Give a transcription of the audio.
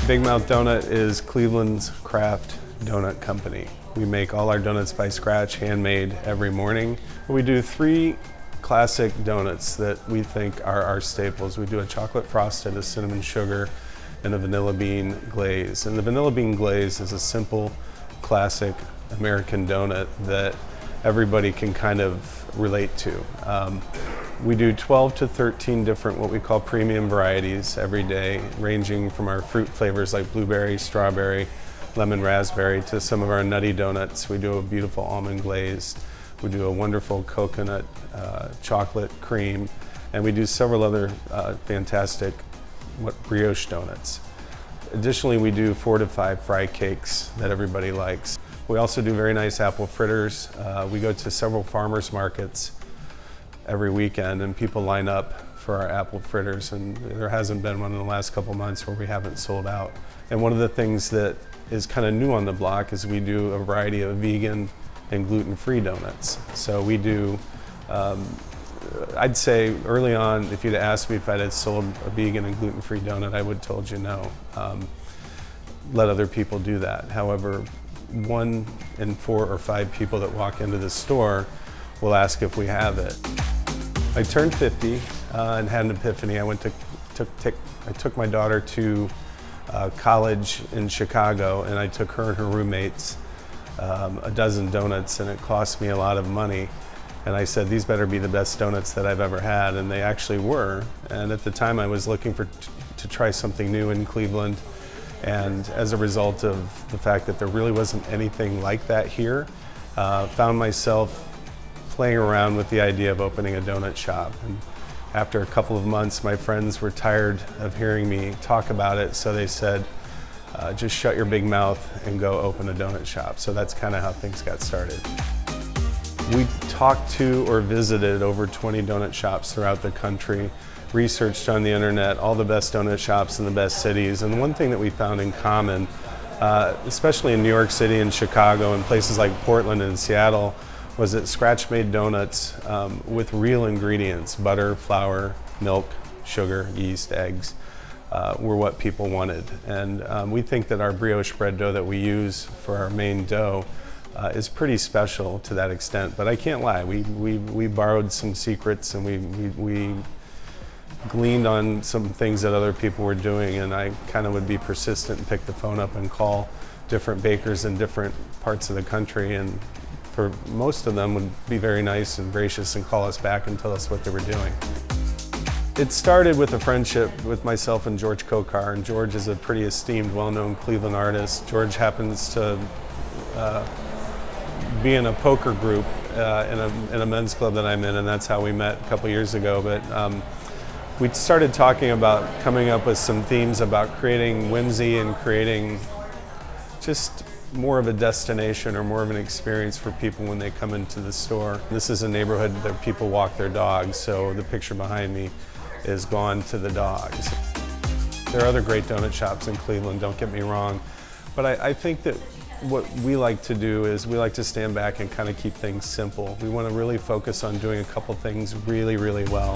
Bigmouth Donut is Cleveland's craft donut company. We make all our donuts by scratch, handmade every morning. We do 3 classic donuts that we think are our staples. We do a chocolate frosted, a cinnamon sugar, and a vanilla bean glaze. And the vanilla bean glaze is a simple, classic American donut that everybody can kind of relate to. We do 12 to 13 different what we call premium varieties every day, ranging from our fruit flavors like blueberry, strawberry, lemon raspberry, to some of our nutty donuts. We do a beautiful almond glaze. We do a wonderful coconut chocolate cream, and we do several other fantastic brioche donuts. Additionally, we do 4 to 5 fry cakes that everybody likes. We also do very nice apple fritters. We go to several farmers markets every weekend, and people line up for our apple fritters, and there hasn't been one in the last couple months where we haven't sold out. And one of the things that is kind of new on the block is we do a variety of vegan and gluten-free donuts. So we do, I'd say early on, if you'd asked me if I'd had sold a vegan and gluten-free donut, I would have told you no. Let other people do that. However, 1 in 4 or 5 people that walk into the store will ask if we have it. I turned 50 and had an epiphany. I took my daughter to college in Chicago, and I took her and her roommates a dozen donuts, and it cost me a lot of money. And I said, these better be the best donuts that I've ever had, and they actually were. And at the time I was looking to try something new in Cleveland, and as a result of the fact that there really wasn't anything like that here, found myself playing around with the idea of opening a donut shop. And after a couple of months, my friends were tired of hearing me talk about it, so they said, just shut your big mouth and go open a donut shop. So that's kind of how things got started. We talked to or visited over 20 donut shops throughout the country, researched on the internet all the best donut shops in the best cities, and one thing that we found in common, especially in New York City and Chicago and places like Portland and Seattle, was that scratch-made donuts with real ingredients, butter, flour, milk, sugar, yeast, eggs, were what people wanted. And we think that our brioche bread dough that we use for our main dough is pretty special to that extent. But I can't lie, we borrowed some secrets, and we gleaned on some things that other people were doing, and I kind of would be persistent and pick the phone up and call different bakers in different parts of the country, and for most of them would be very nice and gracious and call us back and tell us what they were doing. It started with a friendship with myself and George Kokar, and George is a pretty esteemed, well-known Cleveland artist. George happens to be in a poker group in a men's club that I'm in, and that's how we met a couple years ago. But we started talking about coming up with some themes about creating whimsy and creating just more of a destination or more of an experience for people when they come into the store. This is a neighborhood that people walk their dogs, so the picture behind me is Gone to the Dogs. There are other great donut shops in Cleveland, don't get me wrong, but I think that what we like to do is we like to stand back and kind of keep things simple. We want to really focus on doing a couple things really, really well.